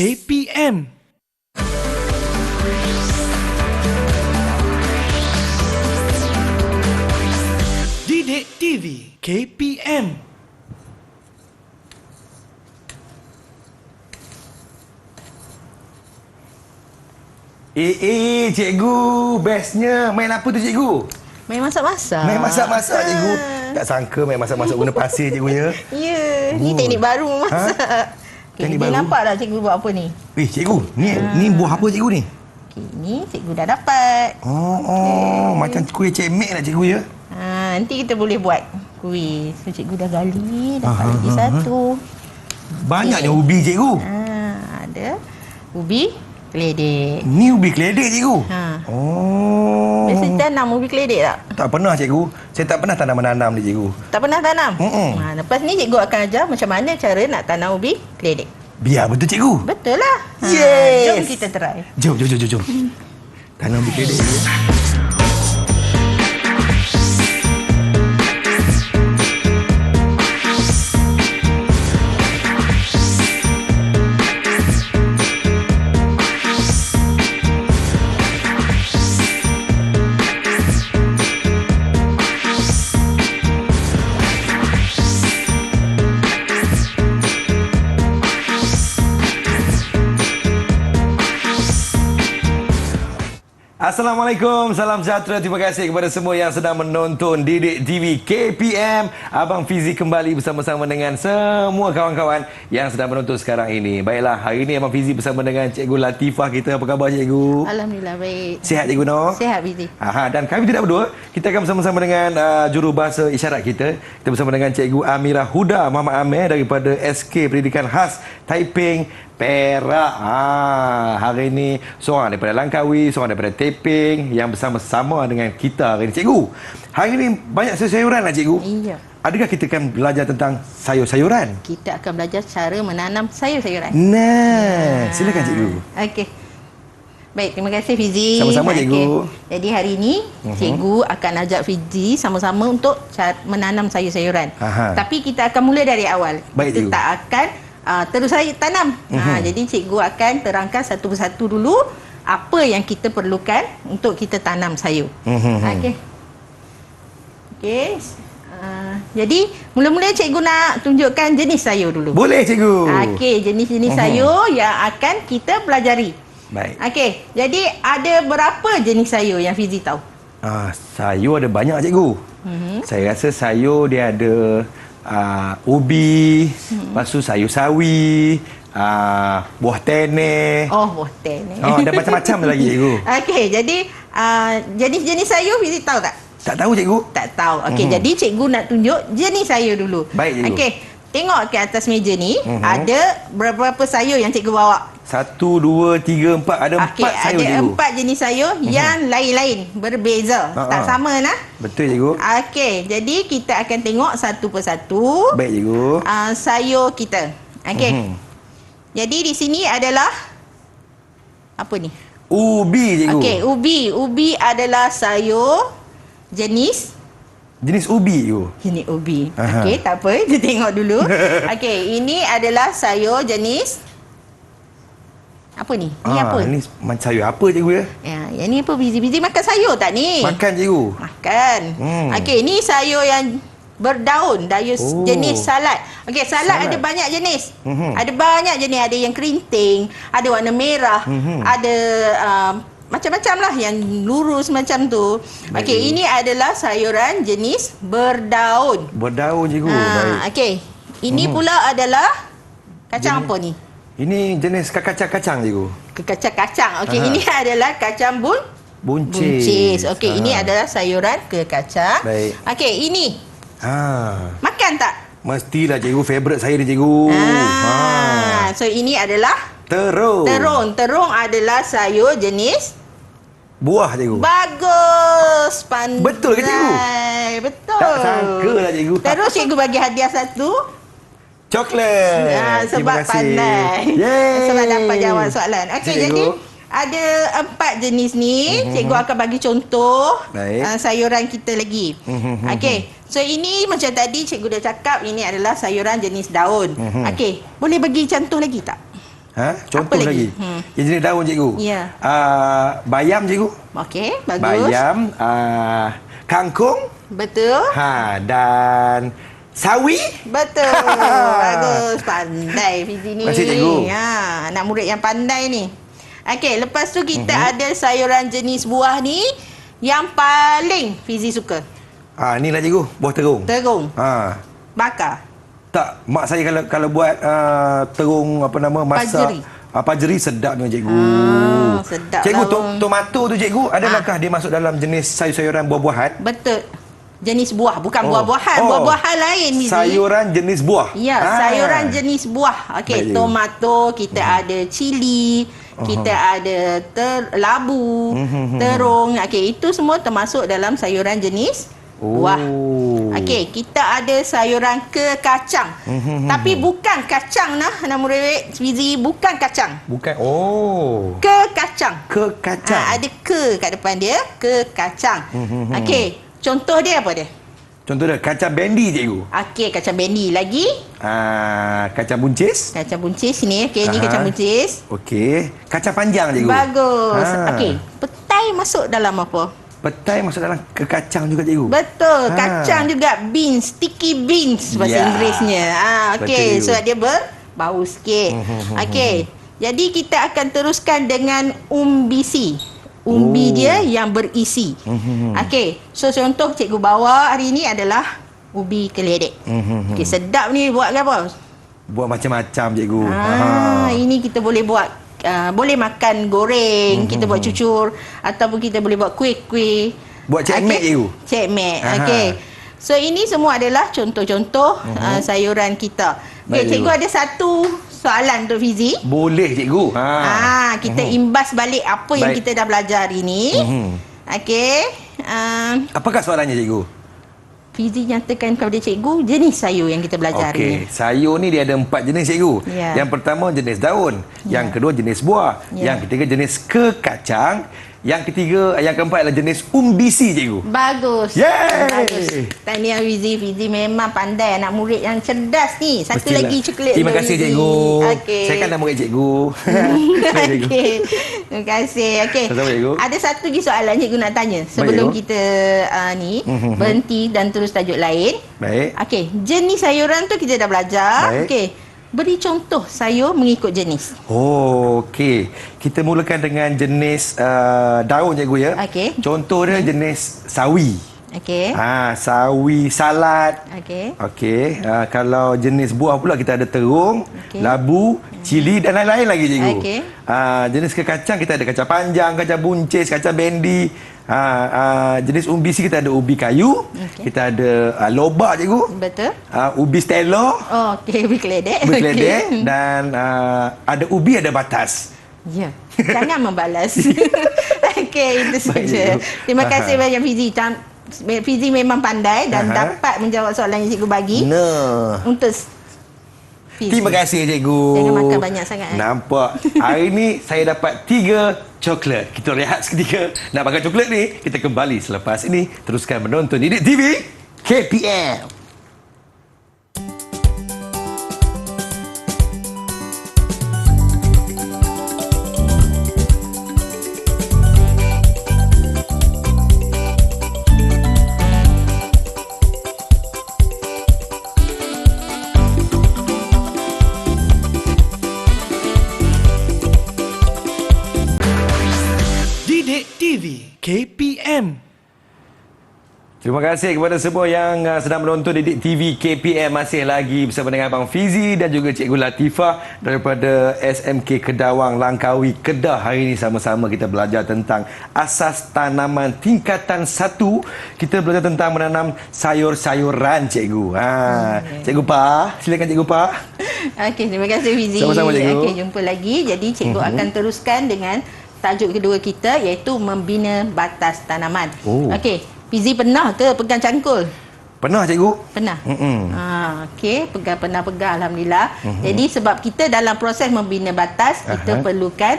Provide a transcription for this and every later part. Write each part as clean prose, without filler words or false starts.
KPM. Didik TV KPM. Cikgu, bestnya main apa tu cikgu? Main masak-masak. Main masak-masak cikgu. Tak sangka main masak-masak guna pasir cikgunya. Ya, ni teknik baru masak. Teknik Dia baru? nampak tak cikgu buat apa ni? Cikgu, ni buah apa cikgu ni? Okey, ni cikgu dah dapat. Macam kuih cemek lah cikgu ya. Nanti kita boleh buat kuih. So cikgu dah gali, dapat lagi satu. Banyaknya ubi cikgu. Ada ubi keledek. Ni ubi keledek cikgu. Biasa tanam ubi keledek tak? Tak pernah cikgu. Saya tak pernah tanam-menanam ni cikgu. Tak pernah tanam? Lepas ni cikgu akan ajar macam mana cara nak tanam ubi keledek. Biar betul cikgu. Betul lah. Yes. Jom kita try. Jom. Tanam ubi keledek cikgu. Assalamualaikum, salam sejahtera. Terima kasih kepada semua yang sedang menonton Didik TV KPM. Abang Fizi kembali bersama-sama dengan semua kawan-kawan yang sedang menonton sekarang ini. Baiklah, hari ini Abang Fizi bersama dengan Cikgu Latifah kita. Apa khabar cikgu? Alhamdulillah baik. Sihat cikgu no? Sihat Fizi. Dan kami tidak berdua, kita akan bersama-sama dengan jurubahasa isyarat kita. Kita bersama dengan Cikgu Amirah Huda Muhammad Amir daripada SK Pendidikan Khas Taiping, Perak. Hari ini seorang daripada Langkawi, seorang daripada Taiping yang bersama-sama dengan kita hari ini. Cikgu, hari ini banyak sayur-sayuran lah cikgu. Iya. Adakah kita akan belajar tentang sayur-sayuran? Kita akan belajar cara menanam sayur-sayuran. Silakan cikgu. Okey. Baik, terima kasih Fizi. Sama-sama cikgu. Jadi hari ini cikgu akan ajak Fizi sama-sama untuk menanam sayur-sayuran. Tapi kita akan mula dari awal. Baik, kita cikgu. tak akan terus saya tanam. Jadi cikgu akan terangkan satu persatu dulu apa yang kita perlukan untuk kita tanam sayur. Okey. Okey. Jadi mula-mula cikgu nak tunjukkan jenis sayur dulu. Boleh cikgu. Okey, jenis-jenis sayur yang akan kita pelajari. Baik. Okey, jadi ada berapa jenis sayur yang Fizi tahu? Sayur ada banyak cikgu. Saya rasa sayur dia ada ubi, lepas tu sayur sawi, buah teneh. Buah teneh. Dan macam-macam lagi cikgu. Okey, jadi jenis-jenis sayur Fizi tahu tak? Tak tahu cikgu. Tak tahu. Okey, jadi cikgu nak tunjuk jenis sayur dulu. Baik cikgu. Okey, tengok ke atas meja ni ada berapa sayur yang cikgu bawa? 1, 2, 3, 4. Ada 4 sayur ada cikgu. 4 jenis sayur yang lain-lain, berbeza. Tak sama nah. Betul cikgu. Okey, jadi kita akan tengok satu persatu. Baik cikgu. Sayur kita. Okey. Jadi di sini adalah apa ni? Ubi cikgu. Okey, ubi. Ubi adalah sayur jenis ubi cikgu. jenis ubi. Okey, tak apa, kita tengok dulu. Okey, ini adalah sayur jenis apa ni? Ni apa? Ini sayur apa cikgu ya? Yang ni apa? Fizi makan sayur tak ni? Makan cikgu. Makan. Okey, ni sayur yang berdaun, jenis salad. Okey, salad ada banyak jenis. Ada banyak jenis, ada yang kerinting, ada warna merah, ada macam-macam lah yang lurus macam tu. Okey, ini adalah sayuran jenis berdaun. Berdaun cikgu. Baik. Okey. Ini pula adalah kacang apa ni? Ini jenis kacang-kacang cikgu. Kacang-kacang. Okey, ini adalah kacang buncis. Okey, ini adalah sayuran kekacang. Baik. Okey, ini. Makan tak? Mestilah cikgu, favorite saya ni cikgu. So ini adalah terung. Terung adalah sayur jenis buah cikgu. Bagus. Pandai. Betul ke cikgu? Betul. Tak sangka lah cikgu. Terus cikgu bagi hadiah satu. Coklat. Sebab pandai. Sebab dapat jawab soalan. Okey, jadi ada 4 jenis ni. Cikgu akan bagi contoh sayuran kita lagi. Okey. So ini macam tadi cikgu dah cakap, ini adalah sayuran jenis daun. Okey, boleh bagi contoh lagi tak? Contoh Apa lagi. lagi? Yang jenis daun cikgu. Ya. Bayam cikgu. Okey, bagus. Bayam, kangkung. Betul. Dan sawi. Betul. Bagus. Pandai Fizi ni. Terima kasih, cikgu. Anak murid yang pandai ni. Okey, lepas tu kita ada sayuran jenis buah ni yang paling Fizi suka. Ni lah cikgu, buah terung. Terung. Bakar. Tak, mak saya kalau buat terung apa nama masak Pajeri. Pajeri sedapnya cikgu. Sedap Cikgu, lah. tomato tu cikgu, adakah dia masuk dalam jenis sayur-sayuran buah-buahan? Betul. Jenis buah, bukan buah-buahan. Buah-buahan lain Fizi. Sayuran jenis buah. Ya, sayuran jenis buah. Okey, Baik, tomato, kita ada cili, kita ada labu, terung. Okey, itu semua termasuk dalam sayuran jenis buah. Okey, kita ada sayuran kekacang. Tapi bukan kacang nama murid Fizi, bukan kacang. Bukan. Kekacang. Kekacang. Ada ke kat depan dia, kekacang. Okey, contoh dia apa dia? Contoh dia kacang bendi cikgu. Okey, kacang bendi lagi. Kacang buncis. Kacang buncis ni. Okey, ni kacang buncis. Okey. Kacang panjang cikgu. Bagus. Okey, petai masuk dalam apa? Petai masuk dalam kekacang juga cikgu. Betul. Kacang juga. Beans. Sticky beans bahasa Inggerisnya. Okey. Betul, So dia berbau sikit. Okey. Jadi kita akan teruskan dengan umbisi. Umbi dia yang berisi. Okey. So contoh cikgu bawa hari ini adalah ubi keledek. Okey, sedap ni buat ke apa? Buat macam-macam cikgu. Ini kita boleh buat boleh makan goreng, kita buat cucur ataupun kita boleh buat kuih-kuih. Buat cekmek cikgu. Cekmek. Okey. So ini semua adalah contoh-contoh sayuran kita. Okey, cikgu ada satu soalan untuk Fizi. Boleh cikgu. Kita imbas balik apa yang kita dah belajar hari ni. Okey. Apakah soalannya cikgu? Fizi nyatakan kepada cikgu jenis sayur yang kita belajar hari ni. Sayur ni dia ada 4 jenis cikgu. Yang pertama jenis daun, yang kedua jenis buah, yang ketiga jenis kekacang, yang ketiga, yang keempat adalah jenis umbisi cikgu. Bagus. Bagus. Tahniah Fizi. Fizi memang pandai, anak murid yang cerdas ni. Satu Mestilah. lagi coklat. Terima kasih cikgu. Okey. Saya kan dah murid cikgu. Okey. Terima kasih. Okey. Sama-sama, cikgu. Ada satu lagi soalan cikgu nak tanya sebelum Baik, kita berhenti dan terus tajuk lain. Baik. Okey, jenis sayuran tu kita dah belajar. Baik. Okey. Beri contoh sayur mengikut jenis. Okey. Kita mulakan dengan jenis daun cikgu ya. Okey. Contoh dia jenis sawi. Okey. Sawi salad. Okey. Okey. Kalau jenis buah pula kita ada terung, labu, cili dan lain-lain lagi cikgu. Okey. Jenis kekacang kita ada kacang panjang, kacang buncis, kacang bendi. Jenis umbisi kita ada ubi kayu, kita ada lobak cikgu. Betul. Ubi stella. Okey, ubi keledek. Ubi keledek Okey. dan ada ubi ada batas. Ya, jangan membalas. Okey, itu saja. Terima kasih banyak Fizi. Fizi memang pandai dan dapat menjawab soalan yang cikgu bagi. Untuk Fizi. Terima kasih cikgu. Jangan makan banyak sangat. Nampak. Hari ni saya dapat 3 coklat. Kita rehat seketika. Nak makan coklat ni, kita kembali selepas ini. Teruskan menonton Didik TV KPM. Didik TV KPM. Terima kasih kepada semua yang sedang menonton Didik TV KPM. Masih lagi bersama dengan Abang Fizi dan juga Cikgu Latifah daripada SMK Kedawang Langkawi, Kedah. Hari ini sama-sama kita belajar tentang asas tanaman tingkatan 1. Kita belajar tentang menanam sayur-sayuran, Cikgu. Cikgu Pa, silakan Cikgu Pa. Okey, terima kasih Fizi. Sama-sama, Cikgu. Okey, jumpa lagi. Jadi cikgu akan teruskan dengan tajuk kedua kita iaitu membina batas tanaman. Okey, Fizi pernah ke pegang cangkul? Pernah Cikgu? Pernah. Okey, pernah pegang alhamdulillah. Jadi sebab kita dalam proses membina batas, kita perlukan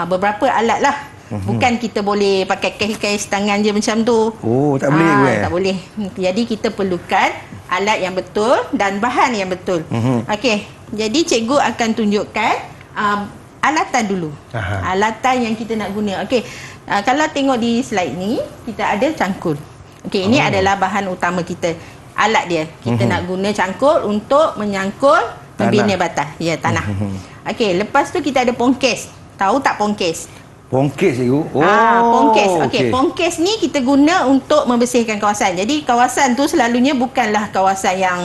beberapa alat lah. Bukan kita boleh pakai kais tangan je macam tu. Tak boleh gue. Tak boleh. Jadi kita perlukan alat yang betul dan bahan yang betul. Okey. Jadi cikgu akan tunjukkan alatan dulu. Aha. Alatan yang kita nak guna. Okey. Kalau tengok di slide ni, kita ada cangkul. Okey, ini adalah bahan utama kita. Alat dia. Kita nak guna cangkul untuk menyangkul membina batas. Ya, tanah. Okey, lepas tu kita ada pongkes. Tahu tak pongkes? Pongkes cikgu. Pongkes. Okey, pongkes ni kita guna untuk membersihkan kawasan. Jadi kawasan tu selalunya bukanlah kawasan yang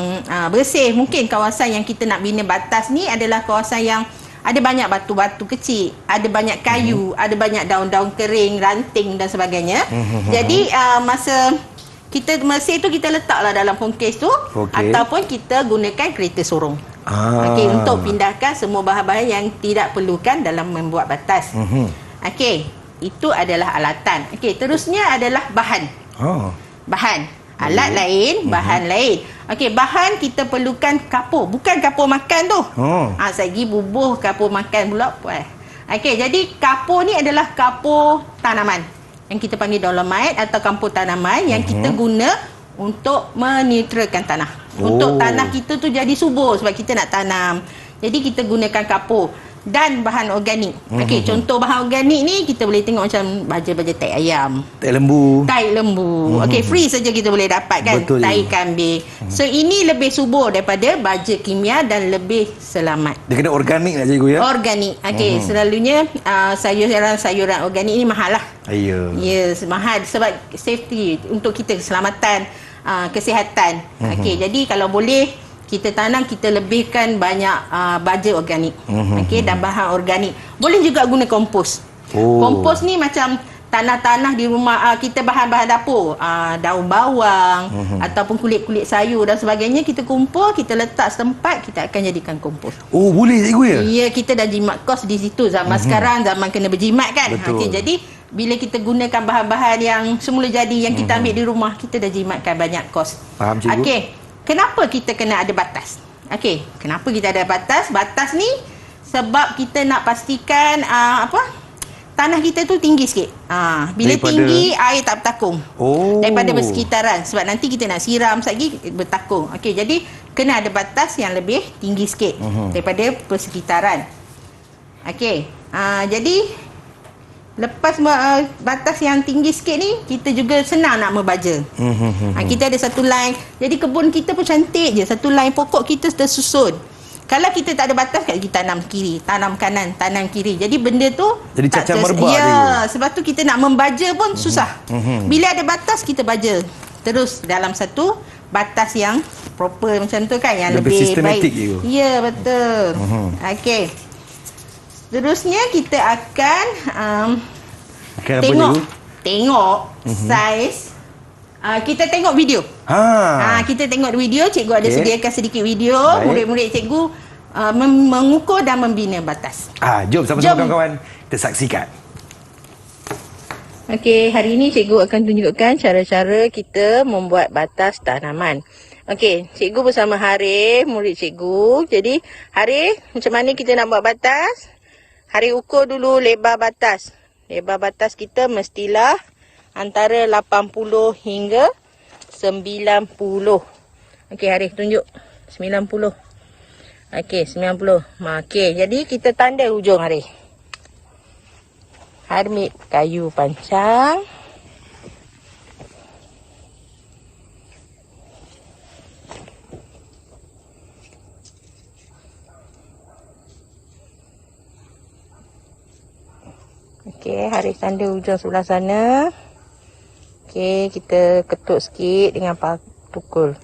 bersih. Mungkin kawasan yang kita nak bina batas ni adalah kawasan yang ada banyak batu-batu kecil, ada banyak kayu, ada banyak daun-daun kering, ranting dan sebagainya. Jadi masa itu kita letaklah dalam pongkes tu, ataupun kita gunakan kereta sorong. Okey, untuk pindahkan semua bahan-bahan yang tidak perlukan dalam membuat batas. Okey, itu adalah alatan. Okey, terusnya adalah bahan. Bahan. Alat lain, bahan lain. Okey, bahan kita perlukan kapur. Bukan kapur makan tu. Sagi bubuh kapur makan pula. Okey, jadi kapur ni adalah kapur tanaman. Yang kita panggil dolomite atau kapur tanaman yang kita guna untuk menetralkan tanah. Untuk tanah kita tu jadi subur sebab kita nak tanam. Jadi kita gunakan kapur. Dan bahan organik. Okey, contoh bahan organik ni kita boleh tengok macam baja-baja tai ayam, tai lembu. Okey, free saja kita boleh dapat kan. Betul, tai kambing. So ini lebih subur daripada baja kimia dan lebih selamat. Dia kena organik lah cikgu ya. Organik. Okey, selalunya sayuran organik ni mahal lah. Ya. Yes, mahal sebab safety untuk kita, keselamatan, kesihatan. Okey, jadi kalau boleh kita tanam, kita lebihkan banyak baja organik. Okey, dan bahan organik. Boleh juga guna kompos. Kompos ni macam tanah-tanah di rumah kita, bahan-bahan dapur, daun bawang ataupun kulit-kulit sayur dan sebagainya, kita kumpul, kita letak setempat, kita akan jadikan kompos. Boleh cikgu ya? Ya, kita dah jimat kos di situ. Zaman sekarang zaman kena berjimat kan. Okey, jadi bila kita gunakan bahan-bahan yang semula jadi yang kita ambil di rumah, kita dah jimatkan banyak kos. Faham cikgu? Okey. Kenapa kita kena ada batas? Okey, kenapa kita ada batas? Batas ni sebab kita nak pastikan tanah kita tu tinggi sikit. Bila tinggi, air tak bertakung. Daripada bersekitaran. Sebab nanti kita nak siram lagi bertakung. Okey, jadi kena ada batas yang lebih tinggi sikit daripada persekitaran. Okey, jadi lepas batas yang tinggi sikit ni, kita juga senang nak membaja. Kita ada satu line. Jadi kebun kita pun cantik je. Satu line pokok kita tersusun. Kalau kita tak ada batas, kita tanam kiri, tanam kanan, tanam kiri. Jadi benda tu jadi cacah merbah. Ya, sebab tu kita nak membaja pun susah. Bila ada batas, kita baja terus dalam satu batas yang proper macam tu kan, yang lebih sistematik baik. Ya, betul. Okey. Terusnya kita akan tengok saiz. Kita tengok video. Kita tengok video. Cikgu ada sediakan sedikit video. Murid-murid cikgu mengukur dan membina batas. Jom sama-sama kawan-kawan kita saksikan. Okey, hari ini cikgu akan tunjukkan cara-cara kita membuat batas tanaman. Okey, cikgu bersama Harif, murid cikgu. Jadi, Harif, macam mana kita nak buat batas? Harif ukur dulu lebar batas. Lebar batas kita mestilah antara 80 hingga 90. Okey, Harif tunjuk 90. Okey, 90. Okey, jadi kita tanda hujung Harif. Ambil kayu pancang. Okey, Harif tanda hujung sebelah sana. Okey, kita ketuk sikit dengan pukul.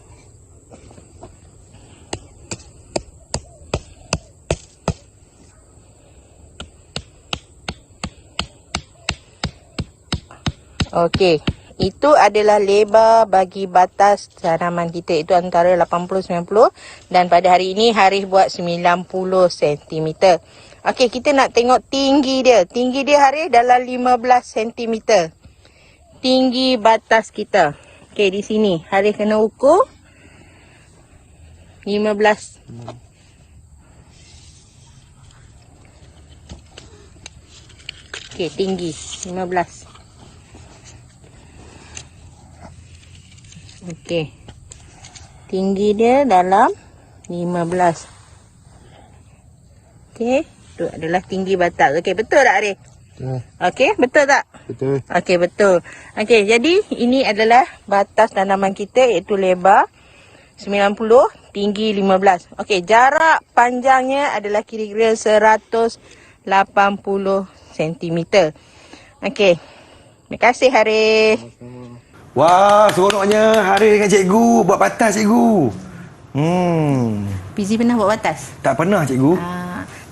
Okey, itu adalah lebar bagi batas tanaman kita. Itu antara 80-90 dan pada hari ini Harif buat 90 cm. Okey, kita nak tengok tinggi dia. Tinggi dia Harif dalam 15 cm. Tinggi batas kita. Okey, di sini Harif kena ukur 15. Okey, tinggi 15. Okey. Tinggi dia dalam 15. Okey. Itu adalah tinggi batas. Okey, betul tak Arif? Okey, betul tak? Betul. Okey, betul. Okey, jadi ini adalah batas tanaman kita iaitu lebar 90, tinggi 15. Okey, jarak panjangnya adalah kira-kira 180 cm. Okey. Terima kasih Harith. Wah, seronoknya hari dengan cikgu buat batas cikgu. Fizi pernah buat batas? Tak pernah cikgu.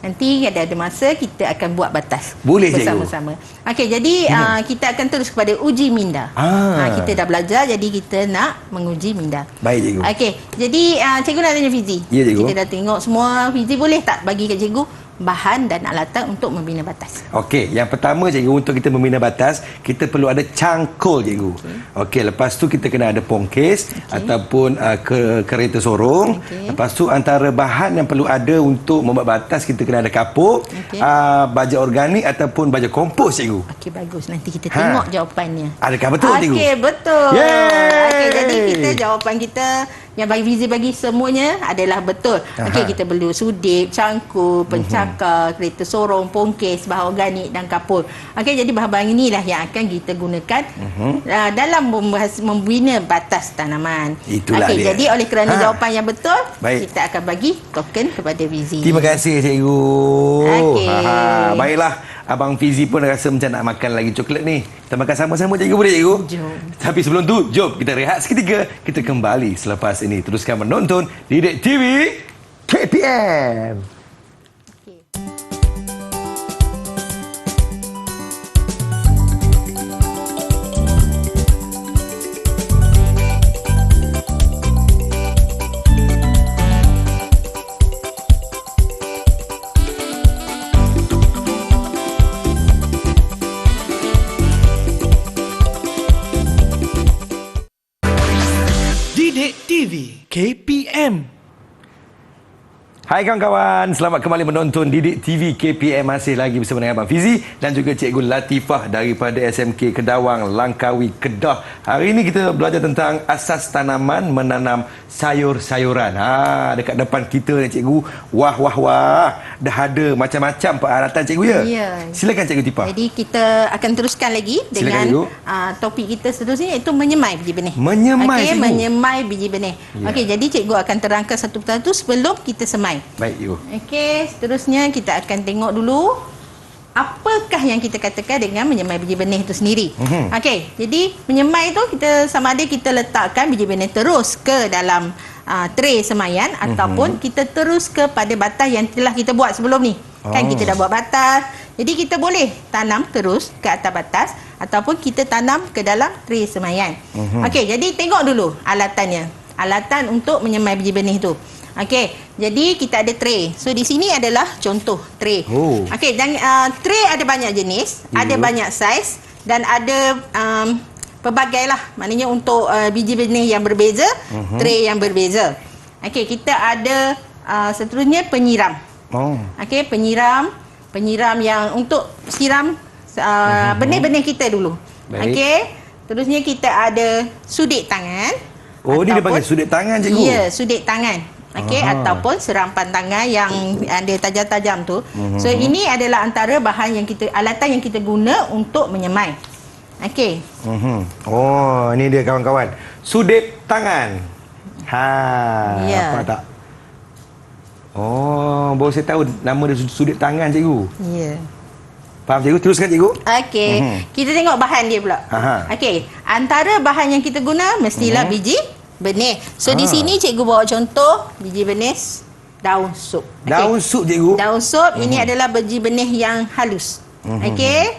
Nanti ada masa kita akan buat batas. Boleh, cikgu. bersama-sama. Okey, jadi kita akan terus kepada uji minda. Kita dah belajar, jadi kita nak menguji minda. Baik cikgu. Okey, jadi cikgu nak tanya Fizi. Ya, cikgu. Kita dah tengok semua. Fizi boleh tak bagi kat cikgu bahan dan alatan untuk membina batas? Okey, yang pertama cikgu, untuk kita membina batas, kita perlu ada cangkul cikgu. Okey, lepas tu kita kena ada pongkes ataupun kereta sorong. Lepas tu antara bahan yang perlu ada untuk membuat batas, kita kena ada kapur, baja organik ataupun baja kompos cikgu. Okey, bagus. Nanti kita tengok jawapannya. Adakah betul cikgu? Okey, betul. Yeay! Okey, jadi kita jawapan kita yang bagi Fizi bagi semuanya adalah betul. Okey, kita perlu sudip, cangkul, pencakar, kereta sorong, pongkes, bahan organik dan kapur. Okey, jadi bahan-bahan inilah yang akan kita gunakan dalam membina batas tanaman. Itulah okey, dia. jadi oleh kerana jawapan yang betul, Baik. kita akan bagi token kepada Fizi. Terima kasih cikgu. Okey. Baiklah. Abang Fizi pun rasa macam nak makan lagi coklat ni. Kita makan sama-sama cikgu, boleh cikgu? Jom. Tapi sebelum tu, jom kita rehat seketika. Kita kembali selepas ini. Teruskan menonton Didik TV KPM. Didik TV KPM. Hai kawan-kawan, selamat kembali menonton Didik TV KPM. Masih lagi bersama dengan Abang Fizi dan juga Cikgu Latifah daripada SMK Kedawang, Langkawi, Kedah. Hari ini kita belajar tentang asas tanaman menanam sayur-sayuran. Dekat depan kita ni cikgu, wah. Dah ada macam-macam peralatan cikgu ya? Ya. Silakan Cikgu Latifah. Jadi kita akan teruskan lagi dengan topik kita seterusnya, iaitu menyemai biji benih. Menyemai, Okey, cikgu. menyemai biji benih. Ya. Okey, jadi cikgu akan terangkan satu persatu sebelum kita semai. Baik cikgu. Okey, seterusnya kita akan tengok dulu apakah yang kita katakan dengan menyemai biji benih itu sendiri. Okey, jadi menyemai tu kita sama ada kita letakkan biji benih terus ke dalam tray semaian ataupun kita terus kepada batas yang telah kita buat sebelum ni. Kan kita dah buat batas. Jadi kita boleh tanam terus ke atas batas ataupun kita tanam ke dalam tray semaian. Okey, jadi tengok dulu alatannya. Alatan untuk menyemai biji benih tu. Okey, jadi kita ada tray. So di sini adalah contoh tray. Okey, dan tray ada banyak jenis, ada banyak saiz dan ada pelbagai lah. Maknanya untuk biji benih yang berbeza, tray yang berbeza. Okey, kita ada seterusnya penyiram. Okey, penyiram yang untuk siram benih-benih kita dulu. Okey, terusnya kita ada sudik tangan. Ni dia panggil sudik tangan cikgu. Ya, sudik tangan. Okey, ataupun serapan tangan yang ada tajam-tajam tu. So ini adalah antara bahan yang kita, alatan yang kita guna untuk menyemai. Okey. Ini dia kawan-kawan. Sudip tangan. Ya. Apa tak? Baru saya tahu nama dia sudip tangan cikgu. Ya. Faham cikgu? Teruskan cikgu. Okey. Kita tengok bahan dia pula. Okey, antara bahan yang kita guna mestilah biji benih. So di sini cikgu bawa contoh biji benih daun sup. Daun sup cikgu. Daun sup ini adalah biji benih yang halus. Okey.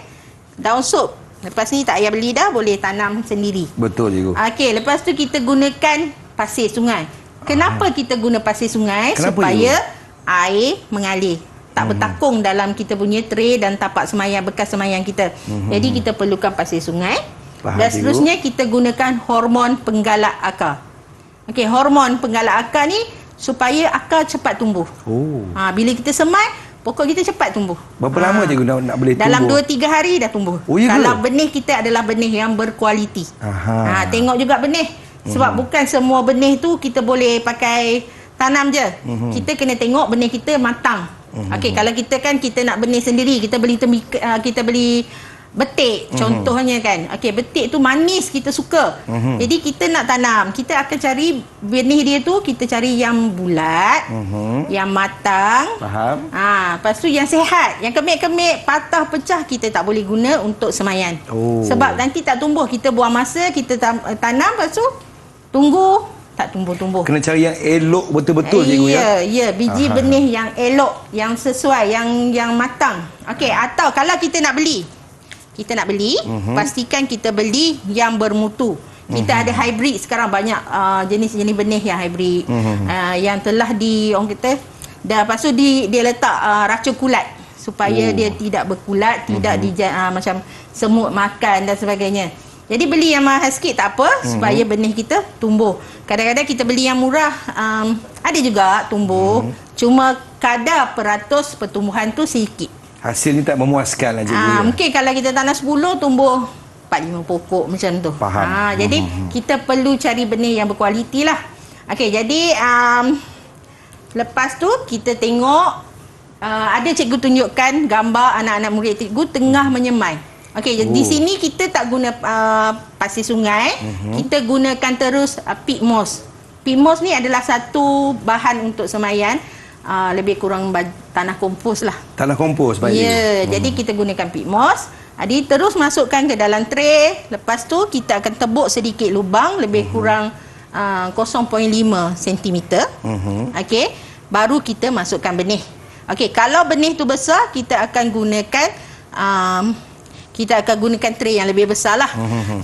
Daun sup. Lepas ni tak payah beli dah, boleh tanam sendiri. Betul cikgu. Okey, lepas tu kita gunakan pasir sungai. Kenapa kita guna pasir sungai? Kenapa, supaya air mengalir. Tak bertakung dalam kita punya tray dan tapak semaian, bekas semaian kita. Jadi kita perlukan pasir sungai. Faham, Dan seterusnya kita gunakan hormon penggalak akar. Okey, hormon penggalak akar ni supaya akar cepat tumbuh. Bila kita semai, pokok kita cepat tumbuh. Berapa lama cikgu nak boleh tumbuh? Dalam 2-3 hari dah tumbuh. Ya Kalau ke? benih kita adalah benih yang berkualiti. Tengok juga benih. Sebab bukan semua benih tu kita boleh pakai tanam je. Kita kena tengok benih kita matang. Okey, kalau kita kan kita nak benih sendiri, kita beli kita beli betik contohnya kan. Okey, betik tu manis kita suka. Jadi kita nak tanam, kita akan cari benih dia tu, kita cari yang bulat, yang matang. Faham. Lepas tu yang sihat, yang kemik-kemik, patah, pecah kita tak boleh guna untuk semayan. Sebab nanti tak tumbuh, kita buang masa, kita tanam, lepas tu tunggu tak tumbuh-tumbuh. Kena cari yang elok betul-betul cikgu ya. Ya, biji benih yang elok, yang sesuai, yang matang. Okey, atau kalau kita nak beli, pastikan kita beli yang bermutu. Kita ada hybrid sekarang, banyak jenis-jenis benih yang hybrid, yang telah orang kata dah, lepas tu dia letak racun kulat supaya dia tidak berkulat, tidak macam semut makan dan sebagainya. Jadi beli yang mahal sikit tak apa, supaya benih kita tumbuh. Kadang-kadang kita beli yang murah, ada juga tumbuh, cuma kadar peratus pertumbuhan tu sikit. Hasil ni tak memuaskan lah cikgu. Mungkin kalau kita tanam 10, tumbuh 4-5 pokok macam tu. Faham. Jadi kita perlu cari benih yang berkualiti lah. Okey, jadi lepas tu kita tengok, ada cikgu tunjukkan gambar anak-anak murid cikgu tengah menyemai. Okey, di sini kita tak guna pasir sungai, kita gunakan terus peat moss. Peat moss ni adalah satu bahan untuk semayan, lebih kurang tanah kompos lah. Tanah kompos baik. Ya, jadi kita gunakan peat moss. Jadi terus masukkan ke dalam tray. Lepas tu kita akan tebuk sedikit lubang, lebih kurang 0.5 cm. Okey, baru kita masukkan benih. Okey, kalau benih tu besar, kita akan gunakan tray yang lebih besar lah.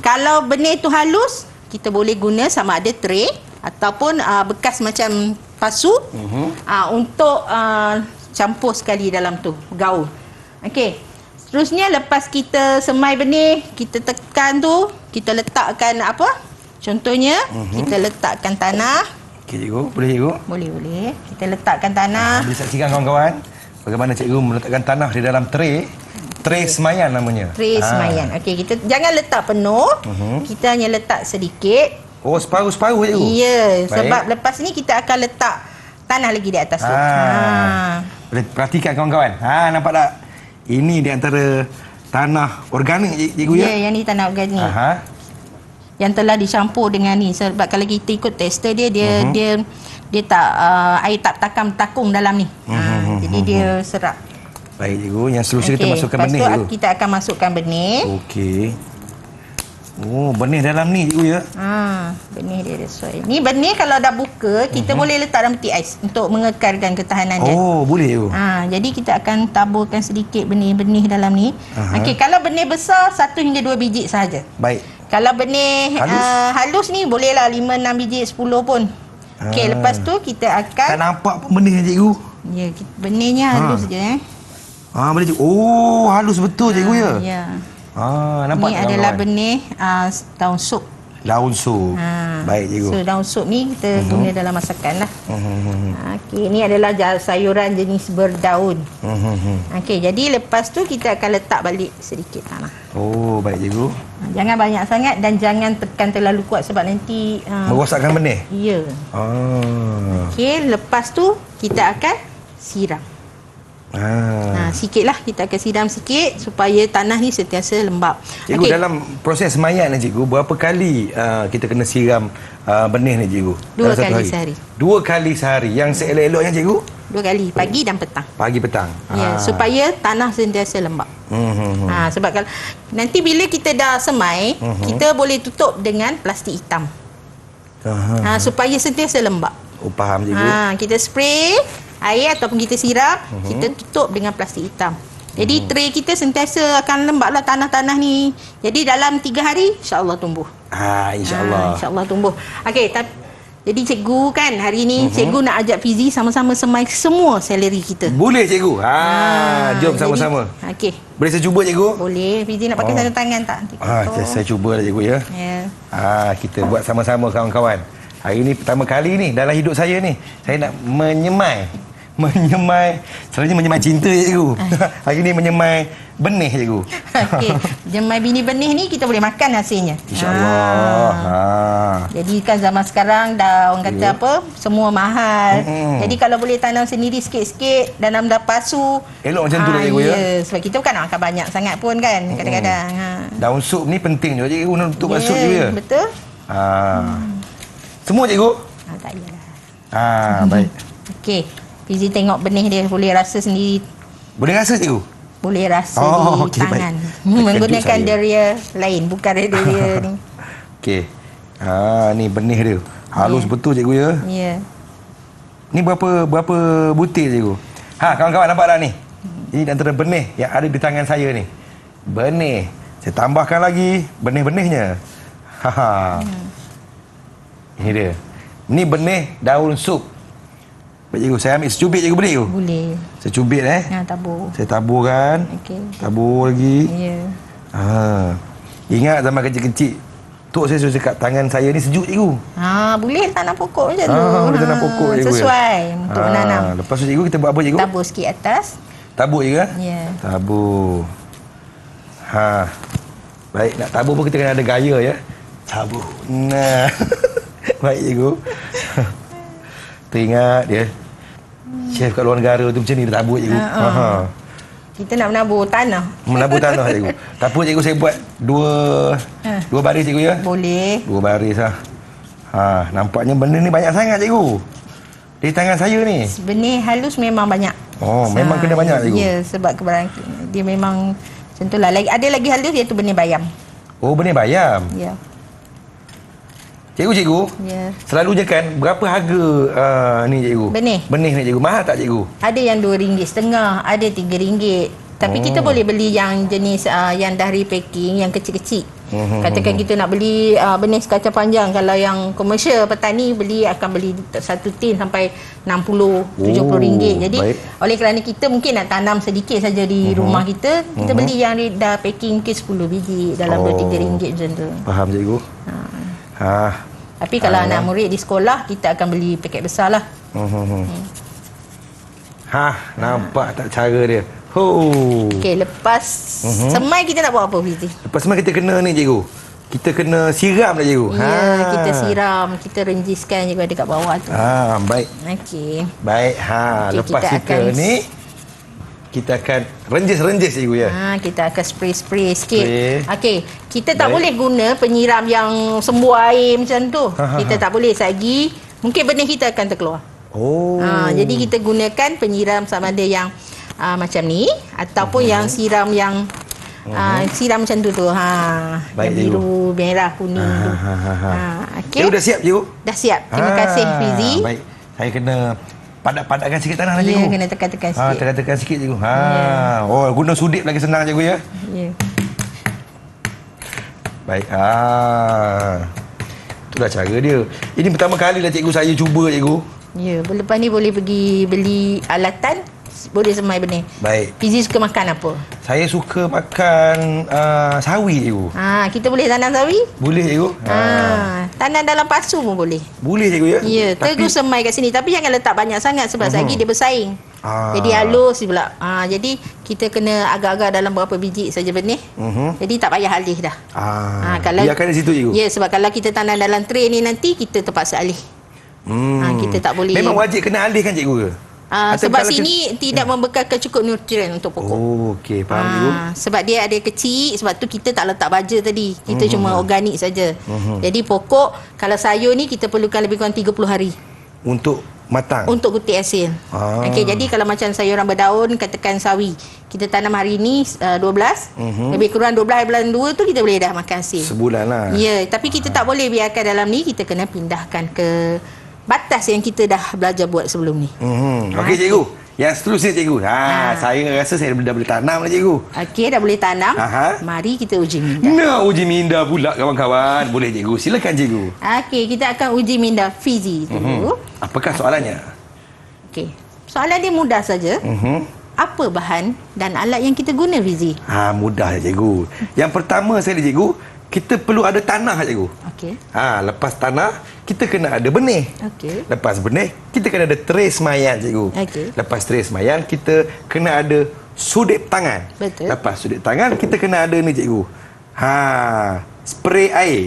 Kalau benih tu halus, kita boleh guna sama ada tray ataupun bekas macam pasu untuk campur sekali dalam tu, gaul. Okey. Seterusnya lepas kita semai benih, kita tekan tu, kita letakkan apa? Contohnya, kita letakkan tanah. Okey cikgu, boleh cikgu? Boleh. Kita letakkan tanah. Boleh saksikan kawan-kawan bagaimana cikgu meletakkan tanah di dalam tray. Tray semayan namanya. Tray semayan. Okey, kita jangan letak penuh. Kita hanya letak sedikit. Oh, separuh-separuh cikgu? Ya, sebab lepas ni kita akan letak tanah lagi di atas tu. Boleh perhatikan kawan-kawan. Nampak tak? Ini di antara tanah organik cikgu ya? Ya, yang ni tanah organik. Yang telah dicampur dengan ni. Sebab kalau kita ikut tester dia tak air tak takung dalam ni. Jadi dia serap. Baik cikgu, yang seterusnya kita masukkan benih cikgu. Lepas tu kita akan masukkan benih. Okey. Oh, benih dalam ni cikgu ya? Benih dia sesuai. Ni benih kalau dah buka, kita boleh letak dalam peti ais untuk mengekalkan ketahanan dia. Oh, boleh cikgu. Jadi kita akan taburkan sedikit benih-benih dalam ni. Okey, kalau benih besar 1 hingga 2 biji sahaja. Baik. Kalau benih halus ni bolehlah 5-6 biji, 10 pun. Okey, lepas tu kita akan Tak nampak pun benih cikgu. Ya, benihnya halus je boleh cikgu. Oh, halus betul cikgu ya? Ya. Nampak ni tak adalah kawan-kawan? benih daun sup. Daun sup. Baik cikgu. So daun sup ni kita guna dalam masakan lah. Okey, ni adalah sayuran jenis berdaun. Okey, jadi lepas tu kita akan letak balik sedikit tanah. Oh, baik cikgu. Jangan banyak sangat dan jangan tekan terlalu kuat sebab nanti merosakkan benih. Ya. Okey, lepas tu kita akan siram. Sikitlah kita akan siram sikit supaya tanah ni sentiasa lembap. Cikgu, dalam proses semayan ni cikgu, berapa kali kita kena siram benih ni cikgu? 2 kali sehari. 2 kali sehari. Yang seelok-eloknya cikgu? 2 kali, pagi dan petang. Pagi petang. Ya, supaya tanah sentiasa lembap. Sebab kalau nanti bila kita dah semai, kita boleh tutup dengan plastik hitam. Supaya sentiasa lembap. Oh, faham cikgu. Kita spray air ataupun kita siram, kita tutup dengan plastik hitam. Jadi tray kita sentiasa akan lembaplah tanah-tanah ni. Jadi dalam 3 hari insya-Allah tumbuh. InsyaAllah. InsyaAllah tumbuh. Okey, jadi cikgu kan hari ni cikgu nak ajak Fizi sama-sama semai semua seleri kita. Boleh cikgu. Jom sama-sama. Okey. Boleh saya cuba cikgu? Boleh. Fizi nak pakai sarung tangan tak? Saya cubalah cikgu ya. Ya. Kita buat sama-sama kawan-kawan. Hari ni pertama kali ni dalam hidup saya ni, saya nak menyemai menyemai, selalunya menyemai cinta je cikgu. Hari ni menyemai benih cikgu. Okey, jemai bini benih ni kita boleh makan hasilnya. InsyaAllah. Jadi kan zaman sekarang dah orang kata apa, semua mahal. Jadi kalau boleh tanam sendiri sikit-sikit, tanam dah pasu. Elok macam tu lah cikgu ya. Sebab kita bukan nak makan banyak sangat pun kan kadang-kadang. Daun sup ni penting juga cikgu untuk masuk juga ya. Betul. Semua cikgu? Tak payah. Baik. Okey, Fizi tengok benih dia boleh rasa sendiri. Boleh rasa cikgu? Boleh rasa di okey, tangan. baik. Menggunakan Terkejut saya. deria lain, bukan deria ni. Okey. Ni benih dia. Halus betul cikgu ya. Ya. Ni berapa butir cikgu? Kawan-kawan nampak tak ni? Ini antara benih yang ada di tangan saya ni. Benih. Saya tambahkan lagi benih-benihnya. Ini dia. Ni benih daun sup. Baik cikgu, saya ambil secubit cikgu boleh cikgu? Boleh. Saya cubit Tabur. Saya taburkan. Okey. Tabur lagi. Ya. Ingat zaman kecil-kecil, tok saya suruh cakap tangan saya ni sejuk cikgu. Boleh tanam pokok macam tu. Boleh tanam pokok cikgu. Sesuai untuk menanam. Lepas tu cikgu kita buat apa cikgu? Tabur sikit atas. Tabur je kan? Ya. Tabur. Baik, nak tabur pun kita kena ada gaya ya. Tabur. Nah. Baik cikgu. Teringat dia. Chef kat luar negara tu macam ni dia tabur cikgu. Kita nak menabur tanah. Menabur tanah cikgu. Tabur cikgu saya buat dua baris cikgu ya. Boleh. 2 baris lah. Nampaknya benda ni banyak sangat cikgu. Di tangan saya ni. Benih halus memang banyak. Memang kena banyak cikgu. Ya, sebab kebarang dia memang macam tu lah. Ada lagi halus iaitu benih bayam. Benih bayam. Ya. Cikgu. Ya. Selalunya kan berapa harga ni cikgu? Benih ni cikgu. Mahal tak cikgu? Ada yang RM2.5, ada RM3. Tapi kita boleh beli yang jenis yang dah repacking, yang kecil-kecil. Katakan kita nak beli benih sekacang panjang. Kalau yang komersial petani akan beli satu tin sampai RM60-70. Jadi baik. oleh kerana kita mungkin nak tanam sedikit saja di rumah kita beli yang dah packing ke 10 biji dalam RM2-3 macam tu. Faham cikgu. Tapi kalau anak murid di sekolah, kita akan beli paket besar lah. Nampak tak cara dia. Okey, lepas semai kita nak buat apa, Fizi? Lepas semai kita kena ni cikgu. Kita kena siram dah cikgu. Ya, kita siram, kita renjiskan juga dekat bawah tu. Baik. Okey. Baik. Okey, Lepas kita kita akan ni kita akan renjis cikgu ya. Kita akan spray sikit. Spray. Okey, kita tak Baik. boleh guna penyiram yang sembuh air macam tu. Kita tak boleh lagi. Mungkin benih kita akan terkeluar. Jadi kita gunakan penyiram sama ada yang macam ni ataupun yang siram yang siram macam tu Baik, yang biru, merah, kuning tu. Okey. Cikgu dah siap cikgu? Dah siap. Terima kasih Fizi. Baik. Saya kena padat-padatkan sikit tanah lah Ya, cikgu. kena tekan-tekan sikit. Tekan-tekan sikit cikgu. Ya. Guna sudip lagi senang cikgu ya. Ya. Baik. Itulah cara dia. Ini pertama kali lah cikgu saya cuba cikgu. Ya, lepas ni boleh pergi beli alatan, boleh semai benih. Baik. Fizi suka makan apa? Saya suka makan sawi cikgu. Kita boleh tanam sawi? Boleh cikgu? Tanam dalam pasu pun boleh. Boleh cikgu ya? Ya, terus semai kat sini. Tapi jangan letak banyak sangat sebab lagi dia bersaing. Jadi halus pula. Jadi kita kena agak-agak dalam berapa biji saja benih. Jadi tak payah alih dah. Kalau biarkan di situ cikgu. Ya, sebab kalau kita tanam dalam tray ni nanti kita terpaksa alih. Kita tak boleh. Memang wajib kena alih kan cikgu ke? Sebab sini tidak membekalkan cukup nutrien untuk pokok. Okey, faham cikgu. Sebab dia ada kecil, sebab tu kita tak letak baja tadi. Kita cuma organik saja. Jadi pokok, kalau sayur ni kita perlukan lebih kurang 30 hari. Untuk matang? Untuk gutik hasil. Okey, jadi kalau macam sayuran berdaun, katakan sawi. Kita tanam hari ni 12. Lebih kurang 12 hari bulan 2 tu kita boleh dah makan hasil. Sebulan lah. Ya, tapi kita tak boleh biarkan dalam ni. Kita kena pindahkan ke batas yang kita dah belajar buat sebelum ni. Okey cikgu. Yang seterusnya cikgu. Saya rasa saya dah boleh tanam lah cikgu. Okey, dah boleh tanam. Mari kita uji minda. Nak uji minda pula kawan-kawan. Boleh cikgu. Silakan cikgu. Okey, kita akan uji minda Fizi dulu. Apakah soalannya? Okey. Soalan dia mudah saja. Apa bahan dan alat yang kita guna, Fizi? Mudah je cikgu. Yang pertama sekali cikgu, kita perlu ada tanah, cikgu. Okey. Lepas tanah, kita kena ada benih. Okey. Lepas benih, kita kena ada tray semayan, cikgu. Okey. Lepas tray semayan, kita kena ada sudut tangan. Betul. Lepas sudut tangan, kita kena ada ni, cikgu. Spray air.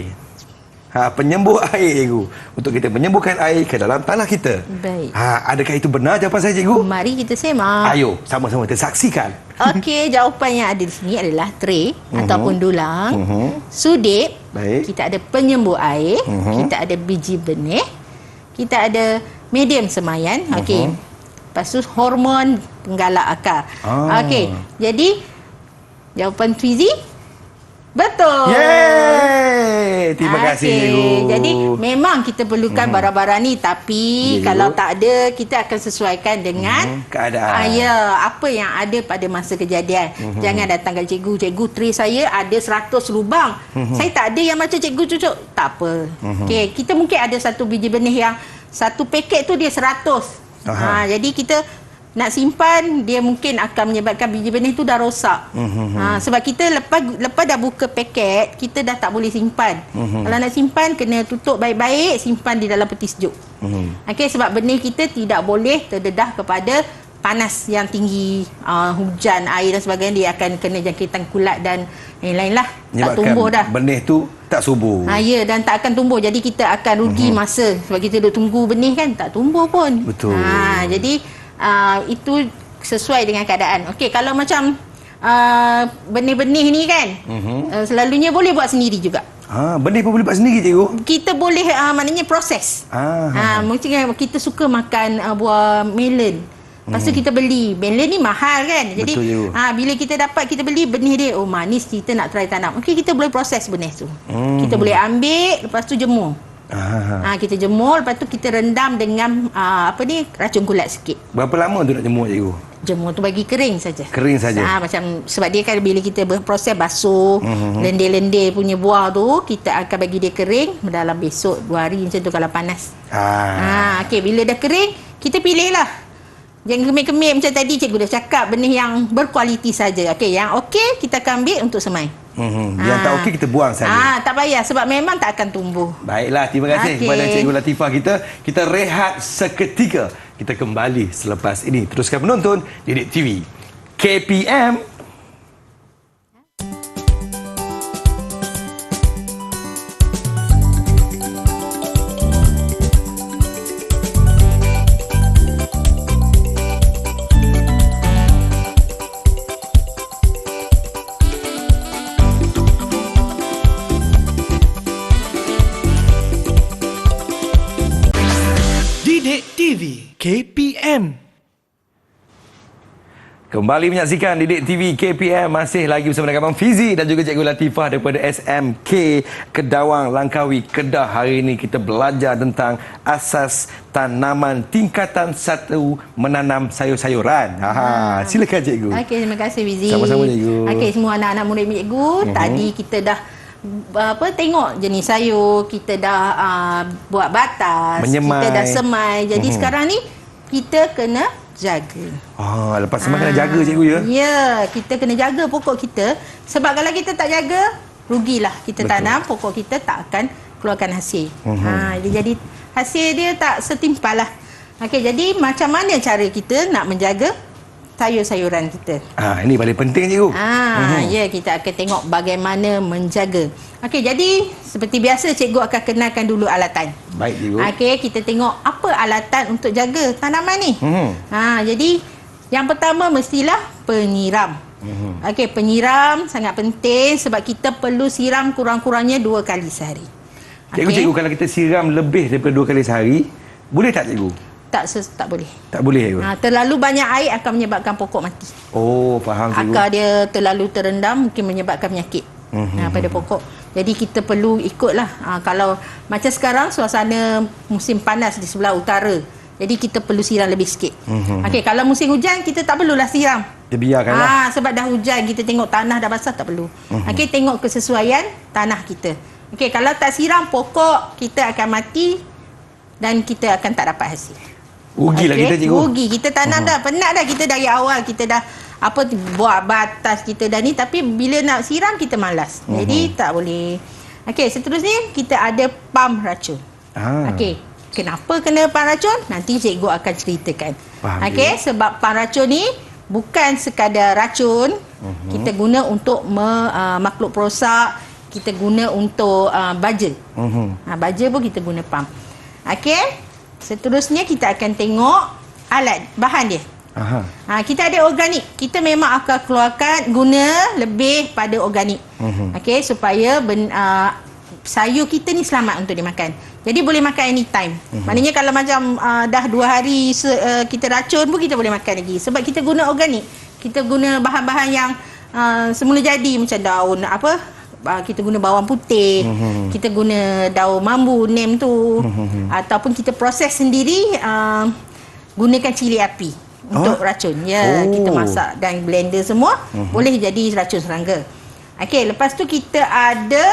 Penyembuh air, cikgu. Untuk kita menyembuhkan air ke dalam tanah kita. Baik. Adakah itu benar jawapan saya, cikgu? Mari kita semak. Ayo, sama-sama kita saksikan. Okey, jawapan yang ada di sini adalah tray ataupun dulang, sudip, Baik. kita ada penyembuh air, kita ada biji benih, kita ada medium semayan, okey. Lepas tu hormon penggalak akar. Okey, jadi jawapan Twizy betul. Yeay! Terima kasih, cikgu. Jadi memang kita perlukan barang-barang ni, tapi Ya, kalau cikgu. tak ada, kita akan sesuaikan dengan keadaan. apa yang ada pada masa kejadian. Jangan datang kat cikgu, cikgu tray saya ada 100 lubang. Saya tak ada yang macam cikgu cucuk. Tak apa. Okey, kita mungkin ada satu biji benih yang satu paket tu dia 100. Jadi kita nak simpan, dia mungkin akan menyebabkan biji benih tu dah rosak. Sebab kita lepas dah buka paket, kita dah tak boleh simpan. Kalau nak simpan, kena tutup baik-baik, simpan di dalam peti sejuk. Okey, sebab benih kita tidak boleh terdedah kepada panas yang tinggi, hujan, air dan sebagainya. Dia akan kena jangkitan kulat dan lain-lain lah. Tak tumbuh dah. Benih tu tak subur. Ya, dan tak akan tumbuh. Jadi kita akan rugi masa. Sebab kita duduk tunggu benih kan, tak tumbuh pun. Betul. Jadi itu sesuai dengan keadaan. Okey, kalau macam benih-benih ni kan, selalunya boleh buat sendiri juga. Benih pun boleh buat sendiri, cikgu? Kita boleh maknanya proses. Mungkin kita suka makan buah melon. Lepas tu kita beli. Melon ni mahal kan. Jadi Betul, cikgu. bila kita dapat, kita beli benih dia, oh manis, kita nak try tanam. Okey, kita boleh proses benih tu. Kita boleh ambil, lepas tu jemur. Kita jemur, lepas tu kita rendam dengan racun kulat sikit. Berapa lama tu nak jemur, cikgu? Jemur tu bagi kering saja. Kering saja. Macam sebab dia kan bila kita berproses basuh, lendir-lendir punya buah tu, kita akan bagi dia kering dalam besok 2 hari macam tu kalau panas. Okey, bila dah kering, kita pilih lah. Jangan kemik-kemik macam tadi cikgu dah cakap, benih yang berkualiti saja. Okey, yang okey kita akan ambil untuk semai. Yang tak okey kita buang saja. Tak payah sebab memang tak akan tumbuh. Baiklah, terima kasih kepada Cikgu Latifah kita. Kita rehat seketika. Kita kembali selepas ini. Teruskan menonton Didik TV KPM. Didik TV KPM. Kembali menyaksikan Didik TV KPM. Masih lagi bersama dengan Abang Fizi dan juga Cikgu Latifah daripada SMK Kedawang, Langkawi, Kedah. Hari ini kita belajar tentang asas tanaman tingkatan 1 menanam sayur-sayuran. Silakan, Cikgu. Okey, terima kasih Fizi. Sama-sama, Cikgu. Okey, semua anak-anak murid cikgu, tadi kita dah tengok jenis sayur, kita dah buat batas, Menyemai. kita dah semai. Jadi sekarang ni kita kena jaga. Lepas semai kena jaga, Cikgu, ya? Ya, kita kena jaga pokok kita. Sebab kalau kita tak jaga, rugilah kita. Betul. Tanam, pokok kita tak akan keluarkan hasil. Jadi hasil dia tak setimpal lah. Okey, jadi macam mana cara kita nak menjaga sayur-sayuran kita? Ini paling penting, Cikgu. Ya, kita akan tengok bagaimana menjaga. Okey, jadi seperti biasa cikgu akan kenalkan dulu alatan. Baik, Cikgu. Okey, kita tengok apa alatan untuk jaga tanaman ni. Jadi yang pertama mestilah penyiram. Okey, penyiram sangat penting sebab kita perlu siram kurang-kurangnya 2 kali sehari. Cikgu, kalau kita siram lebih daripada 2 kali sehari, boleh tak, Cikgu? Tak boleh. Tak boleh, Cikgu? Terlalu banyak air akan menyebabkan pokok mati. Oh, faham, Cikgu. Akar dia terlalu terendam mungkin menyebabkan penyakit pada pokok. Jadi kita perlu ikutlah. Kalau macam sekarang suasana musim panas di sebelah utara. Jadi kita perlu siram lebih sikit. Okey, kalau musim hujan kita tak perlulah siram. Dia biarkanlah. Sebab dah hujan, kita tengok tanah dah basah, tak perlu. Okey, tengok kesesuaian tanah kita. Okey, kalau tak siram, pokok kita akan mati dan kita akan tak dapat hasil. Rugilah kita, Cikgu. Rugi. Kita tanam dah. Penat dah kita dari awal. Kita dah buat batas kita dah ni. Tapi bila nak siram, kita malas. Jadi tak boleh. Okey, seterusnya kita ada pam racun. Okey, kenapa kena pam racun? Nanti cikgu akan ceritakan. Okey, sebab pam racun ni bukan sekadar racun, kita guna untuk makhluk perosak, kita guna untuk baja. Baja pun kita guna pam. Okey, seterusnya kita akan tengok alat, bahan dia. Kita ada organik. Kita memang akan keluarkan guna lebih pada organik. Okey, supaya sayur kita ni selamat untuk dimakan. Jadi boleh makan anytime. Maknanya kalau macam dah 2 hari kita racun pun kita boleh makan lagi. Sebab kita guna organik. Kita guna bahan-bahan yang semula jadi, macam daun kita guna bawang putih, kita guna daun mambu, neem tu, ataupun kita proses sendiri, gunakan cili api untuk racun. Kita masak dan blender semua, boleh jadi racun serangga. Okey, lepas tu kita ada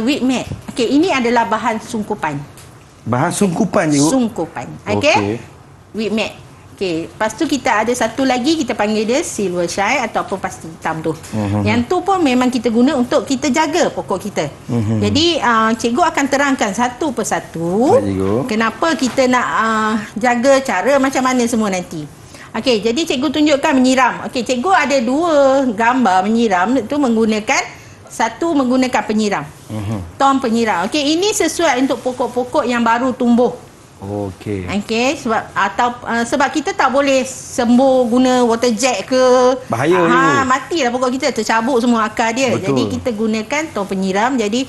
wheat mat. Okey, ini adalah bahan sungkupan. Bahan sungkupan, cikgu? Sungkupan. Okey. Wheat mat. Okey, lepas tu kita ada satu lagi, kita panggil dia silver shine ataupun pasti hitam tu. Yang tu pun memang kita guna untuk kita jaga pokok kita. Jadi cikgu akan terangkan satu persatu kenapa kita nak jaga, cara macam mana semua nanti. Okey, jadi cikgu tunjukkan menyiram. Okey, cikgu ada 2 gambar menyiram tu menggunakan, satu menggunakan penyiram. Tom penyiram. Okey, ini sesuai untuk pokok-pokok yang baru tumbuh. Okey, sebab kita tak boleh sembuh guna water jet ke. Bahaya matilah pokok kita, tercabuk semua akar dia. Betul. Jadi kita gunakan tom penyiram. Jadi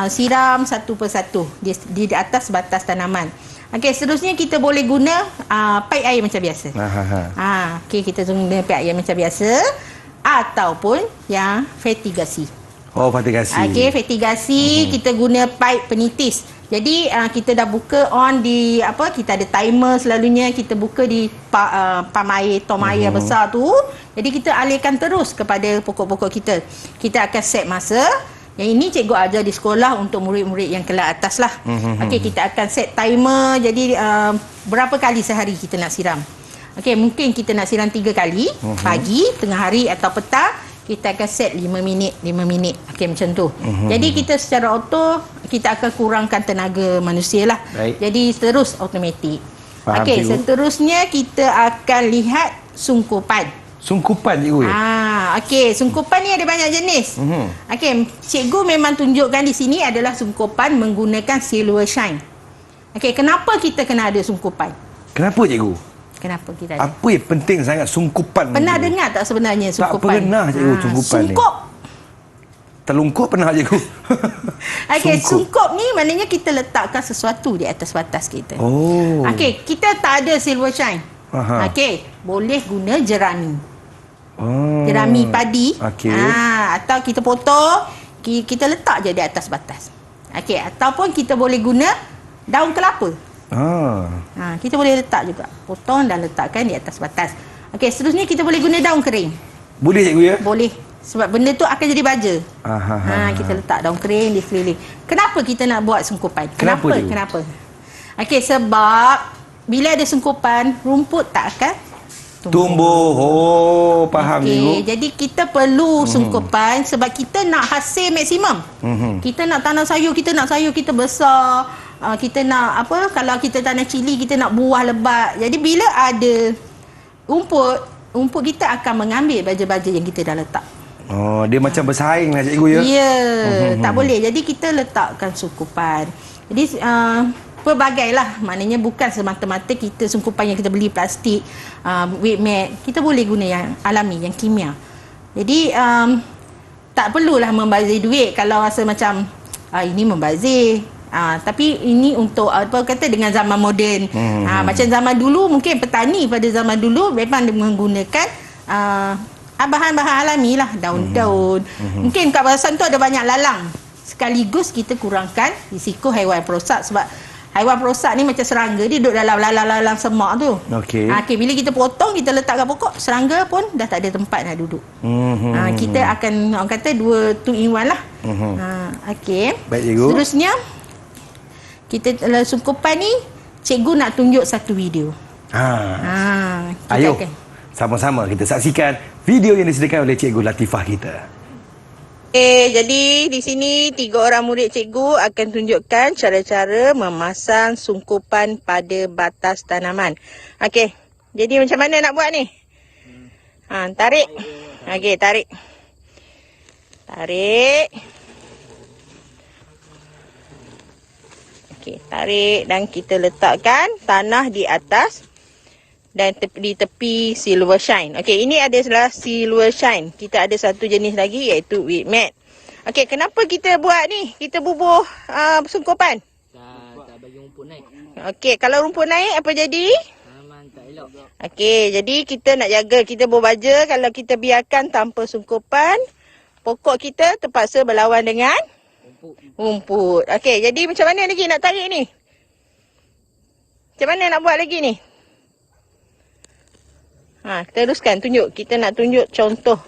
siram satu persatu di atas batas tanaman. Okey, seterusnya kita boleh guna paip air macam biasa. Okey, kita guna paip air macam biasa ataupun yang fertigasi. Fertigasi. Okey, fertigasi kita guna paip penitis. Jadi kita dah buka on di kita ada timer selalunya, kita buka di pam air, tom air besar tu. Jadi kita alihkan terus kepada pokok-pokok kita. Kita akan set masa. Yang ini cikgu ajar di sekolah untuk murid-murid yang kelas atas lah. Okey, kita akan set timer. Jadi berapa kali sehari kita nak siram. Okey, mungkin kita nak siram 3 kali, pagi, tengah hari atau petang. Kita akan set 5 minit. Okey, macam tu. Jadi kita secara auto, kita akan kurangkan tenaga manusia lah. Jadi terus automatik. Okey, seterusnya kita akan lihat sungkupan. Sungkupan, cikgu? Okey, sungkupan ni ada banyak jenis. Okey, cikgu memang tunjukkan di sini adalah sungkupan menggunakan silver shine. Okey, kenapa kita kena ada sungkupan? Kenapa, cikgu? Kenapa kita ada? Apa yang penting sangat sungkupan? Pernah dengar tak sebenarnya sungkupan? Tak pernah, cikgu, sungkupan ni. Sungkup. Terlungkup pernah, cikgu? Okey, sungkup ni maknanya kita letakkan sesuatu di atas batas kita. Okey, kita tak ada silver shine. Okey, boleh guna jerami. Jerami padi. Atau kita potong, kita letak je di atas batas. Okey, ataupun kita boleh guna daun kelapa. Kita boleh letak juga, potong dan letakkan di atas batas. Okey, seterusnya kita boleh guna daun kering. Boleh, cikgu, ya? Boleh. Sebab benda tu akan jadi baja. Kita letak daun kering di sekeliling. Kenapa kita nak buat sungkupan? Kenapa? Okey, sebab bila ada sungkupan, rumput tak akan tumbuh. Faham, cikgu. Jadi kita perlu sungkupan sebab kita nak hasil maksimum. Kita nak tanam sayur, kita nak sayur kita besar. Kita nak kalau kita tanam cili, kita nak buah lebat. Jadi bila ada rumput kita akan mengambil baja-baja yang kita dah letak. Dia macam bersaing lah, cikgu, ya? Ya, tak boleh. Jadi kita letakkan sungkupan. Jadi pelbagai lah. Maknanya bukan semata-mata kita sungkupan yang kita beli plastik, wheat mat. Kita boleh guna yang alami, yang kimia. Jadi tak perlulah membazir duit kalau rasa macam ini membazir. Tapi ini untuk dengan zaman moden. Macam zaman dulu, mungkin petani pada zaman dulu memang menggunakan bahan-bahan alami lah, daun-daun. Mungkin kat kawasan tu ada banyak lalang. Sekaligus kita kurangkan risiko haiwan perosak. Sebab haiwan perosak ni macam serangga, dia duduk dalam lalang-lalang semak tu. Okey, bila kita potong, kita letak kat pokok, serangga pun dah tak ada tempat nak duduk. Kita akan, orang kata 2 in 1 lah. Okey. Baik, cikgu. Seterusnya kita sungkupan ni, cikgu nak tunjuk satu video. Ayo, sama-sama kita saksikan video yang disediakan oleh Cikgu Latifah kita. Jadi di sini 3 orang murid cikgu akan tunjukkan cara-cara memasang sungkupan pada batas tanaman. Okey. Jadi macam mana nak buat ni? Tarik. Okey, tarik. Tarik. Okey, tarik dan kita letakkan tanah di atas dan di tepi silver shine. Okey, ini adalah silver shine. Kita ada satu jenis lagi iaitu wheat mat. Okey, kenapa kita buat ni? Kita bubuh sungkupan. Tak bagi rumput naik. Okey, kalau rumput naik apa jadi? Tanaman tak elok. Okey, jadi kita nak jaga, kita berbaja kalau kita biarkan tanpa sungkupan, pokok kita terpaksa berlawan dengan rumput. Okey, jadi macam mana lagi nak tarik ni? Macam mana nak buat lagi ni? Teruskan, tunjuk. Kita nak tunjuk contoh.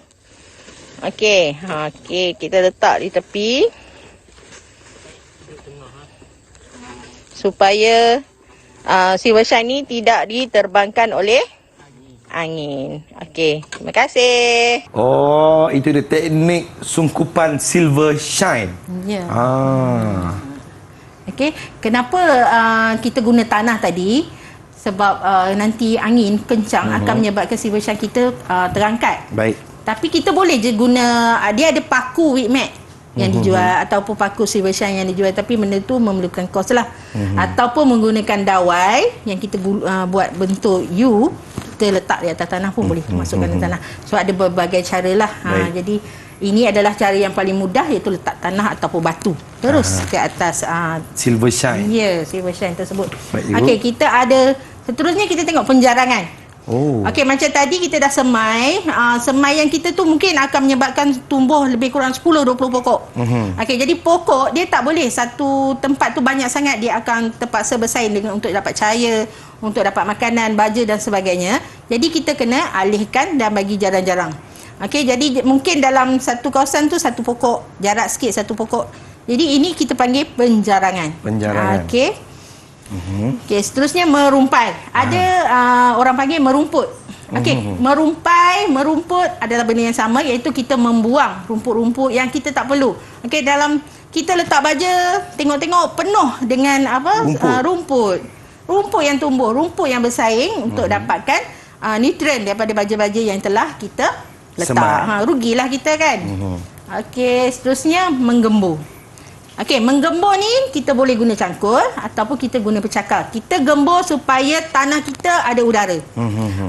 Okey, okey, kita letak di tepi. Supaya silver shine ni tidak diterbangkan oleh angin. Okey, terima kasih. Oh, itu dia teknik sungkupan silver shine. Ya. Okay. Okey, kenapa kita guna tanah tadi? Sebab nanti angin kencang akan menyebabkan silver shine kita terangkat. Baik. Tapi kita boleh je guna, dia ada paku wheat mat yang dijual ataupun paku silver shine yang dijual, tapi benda tu memerlukan kos lah. Ataupun menggunakan dawai yang kita buat bentuk U, kita letak di atas tanah pun boleh masukkan di tanah. So ada berbagai cara lah. Jadi ini adalah cara yang paling mudah, iaitu letak tanah ataupun batu terus ke atas silver shine. ya, silver shine tersebut. Baik, Ibu. Okey, kita ada seterusnya kita tengok penjarangan. Okey, macam tadi kita dah semai. Semai yang kita tu mungkin akan menyebabkan tumbuh lebih kurang 10-20 pokok. Okey, jadi pokok dia tak boleh satu tempat tu banyak sangat, dia akan terpaksa bersaing dengan untuk dapat cahaya, untuk dapat makanan, baja dan sebagainya. Jadi kita kena alihkan dan bagi jarang-jarang. Okey, jadi mungkin dalam satu kawasan tu satu pokok, jarak sikit satu pokok. Jadi ini kita panggil penjarangan. Penjarangan. Okey. Okey, seterusnya merumpai. Ada orang panggil merumput. Okey, merumpai, merumput adalah benda yang sama, iaitu kita membuang rumput-rumput yang kita tak perlu. Okey, dalam kita letak baja, tengok-tengok penuh dengan apa? Rumput. Rumput yang tumbuh, rumput yang bersaing untuk dapatkan nutrien daripada baja-baja yang telah kita letak. Rugilah kita kan. Okey, seterusnya menggembur. Okey, menggembur ni kita boleh guna cangkul ataupun kita guna pecakar. Kita gembur supaya tanah kita ada udara.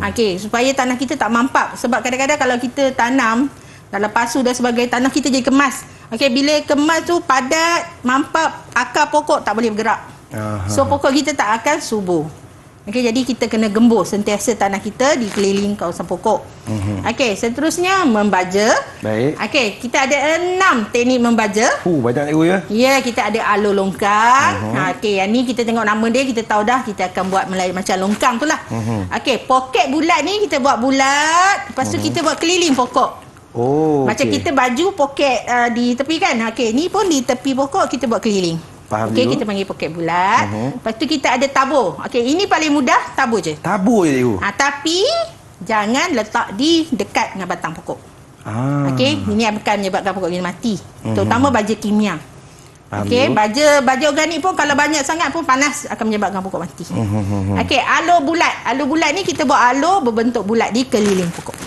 Okey, supaya tanah kita tak mampap. Sebab kadang-kadang kalau kita tanam dalam pasu dan sebagainya, tanah kita jadi kemas. Okey, bila kemas tu padat, mampap, akar pokok tak boleh bergerak. So pokok kita tak akan subur. Okey, jadi kita kena gembur sentiasa tanah kita di keliling kawasan pokok. Okey, seterusnya membaja. Baik. Okey, kita ada 6 teknik membaja. Banyak cikgu ya. Ya, kita ada alur longkang. Okey, yang ni kita tengok nama dia, kita tahu dah kita akan buat macam longkang tu lah. Okey, poket bulat ni kita buat bulat, lepas tu kita buat keliling pokok. Macam kita baju poket di tepi kan. Okey, ni pun di tepi pokok kita buat keliling. Okey, kita panggil poket bulat. Lepas tu kita ada tabur. Okey, ini paling mudah, tabur je. Tabur je cikgu. Tapi jangan letak di dekat dengan batang pokok. Okey, ini akan menyebabkan pokok ini mati. Terutama baja kimia. Okey, baja organik pun kalau banyak sangat pun panas akan menyebabkan pokok mati. Okey, alur bulat. Alur bulat ni kita buat alur berbentuk bulat di keliling pokok.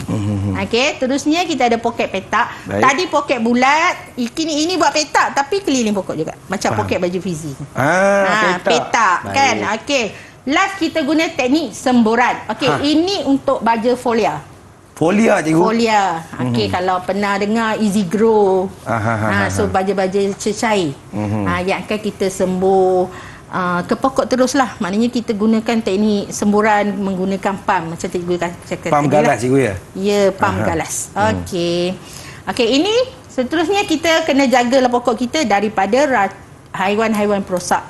Okey, terusnya kita ada poket petak. Baik. Tadi poket bulat, ini buat petak tapi keliling pokok juga. Macam poket baju fizi. Petak kan. Okey. Last kita guna teknik semburan. Okey, ini untuk baja folia. Folia cikgu. Folia. Okey, kalau pernah dengar easy grow. So baja-baja cecair. Yang akan kita sembur ke pokok teruslah. Maknanya kita gunakan teknik semburan menggunakan pam macam cikgu cakap. Pam galas cikgu ya? Ya, pam galas. Okey. Okey, ini seterusnya kita kena jagalah pokok kita daripada haiwan-haiwan perosak.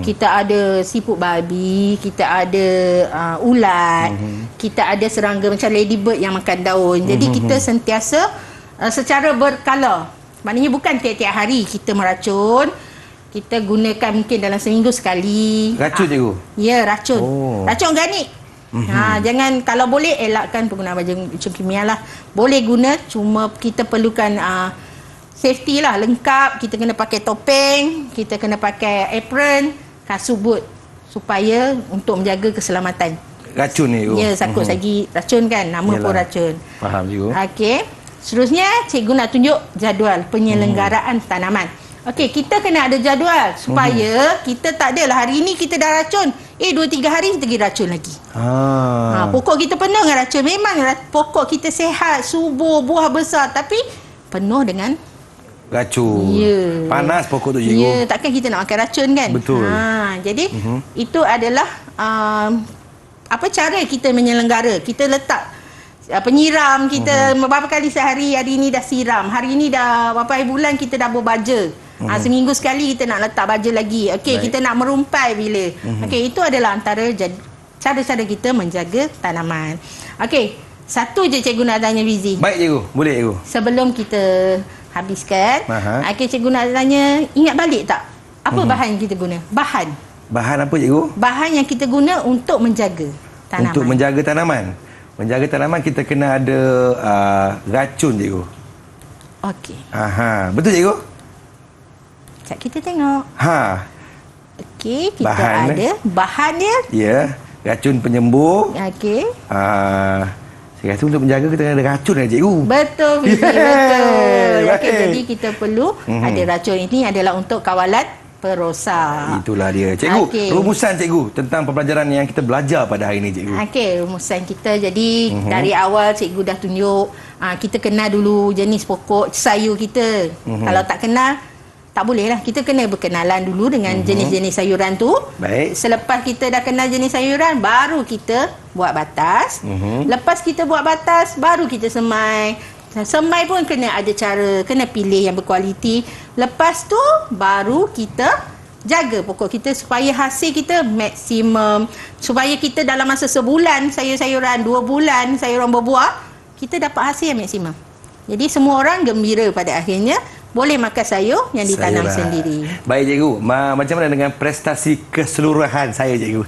Kita ada siput babi, kita ada ulat, kita ada serangga macam ladybird yang makan daun. Jadi kita sentiasa secara berkala. Maknanya bukan tiap-tiap hari kita meracun. Kita gunakan mungkin dalam seminggu sekali. Racun cikgu? Ya, racun. Racun organik. Jangan, kalau boleh elakkan penggunaan racun kimia lah. Boleh guna, cuma kita perlukan safety lah, lengkap. Kita kena pakai topeng, kita kena pakai apron, kasut boot supaya untuk menjaga keselamatan. Racun ni, cikgu. Ya, sakut lagi racun kan, nama pun Yalah. racun. Faham, cikgu. Okey. Seterusnya, cikgu nak tunjuk jadual penyelenggaraan tanaman. Okey, kita kena ada jadual supaya kita tak adalah hari ni kita dah racun. 2-3 hari kita pergi racun lagi. Pokok kita penuh dengan racun. Memang pokok kita sihat, subur, buah besar tapi penuh dengan Racun. Ya. Panas pokok tu, cikgu. ya, takkan kita nak makan racun kan? Betul. Jadi itu adalah apa cara kita menyelenggara. Kita letak penyiram kita beberapa kali sehari. Hari ni dah siram, hari ni dah berapa hari bulan kita dah berbaja. Seminggu sekali kita nak letak baja lagi. Okey, kita nak merumpai bila. Okey, itu adalah antara cara-cara kita menjaga tanaman. Okey, satu je cikgu nak tanya Fizi. Baik, cikgu. Boleh, cikgu. Sebelum kita habiskan, Aha. okey, cikgu nak tanya, ingat balik tak apa bahan yang kita guna? Bahan apa, cikgu? Bahan yang kita guna untuk menjaga tanaman. Untuk menjaga tanaman. Menjaga tanaman kita kena ada racun, cikgu. Okey. Betul, cikgu? Sekejap kita tengok. Okey, kita Bahan, ada bahan dia. Ya. Racun penyembuh. Okey. Saya rasa untuk menjaga kita kena ada racun, cikgu. Betul, Fizi, betul. Okey, Baik. jadi kita perlu ada racun. Ini adalah untuk kawalan perosak. Itulah dia. Cikgu, Okey. rumusan cikgu tentang pembelajaran yang kita belajar pada hari ini, cikgu. Okey, rumusan kita. Jadi dari awal cikgu dah tunjuk kita kenal dulu jenis pokok sayur kita. Kalau tak kenal, tak boleh lah. Kita kena berkenalan dulu dengan jenis-jenis sayuran tu. Baik. Selepas kita dah kenal jenis sayuran, baru kita buat batas. Lepas kita buat batas, baru kita semai. Semai pun kena ada cara, kena pilih yang berkualiti. Lepas tu, baru kita jaga pokok kita supaya hasil kita maksimum. Supaya kita dalam masa sebulan sayur-sayuran, 2 bulan sayuran berbuah, kita dapat hasil yang maksimum. Jadi semua orang gembira pada akhirnya boleh makan sayur yang ditanam Sayuran. sendiri. Baik, cikgu. Macam mana dengan prestasi keseluruhan saya, cikgu?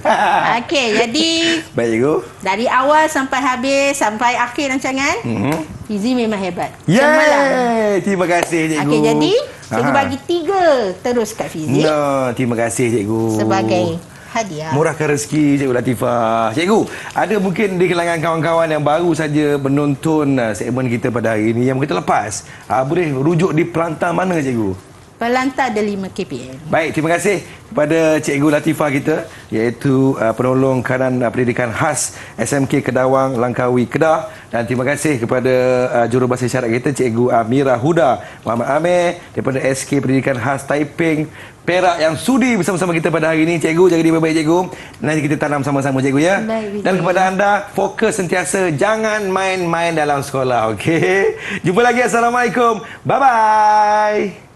Okey, jadi Baik, cikgu. dari awal sampai habis, sampai akhir rancangan, Fizi memang hebat. Yeay! Terima kasih, cikgu. Okey, jadi cikgu bagi 3 terus kat Fizi No, terima kasih, cikgu. sebagai hadiah. Murahkan rezeki, Cikgu Latifah. Cikgu, ada mungkin di kalangan kawan-kawan yang baru saja menonton segmen kita pada hari ini yang kita lepas. Boleh rujuk di pelantar mana, cikgu? Pelantar ada 5 KPM. Baik, terima kasih kepada Cikgu Latifah kita, iaitu penolong kanan pendidikan khas SMK Kedawang, Langkawi, Kedah. Dan terima kasih kepada jurubahasa isyarat kita, Cikgu Amirah Huda Muhammad Amir daripada SK Pendidikan Khas Taiping, Perak yang sudi bersama-sama kita pada hari ini. Cikgu, jaga diri baik-baik, cikgu. Nanti kita tanam sama-sama, cikgu, ya. Baik, Dan kepada anda, fokus sentiasa, jangan main-main dalam sekolah, okey? Jumpa lagi. Assalamualaikum. Bye-bye.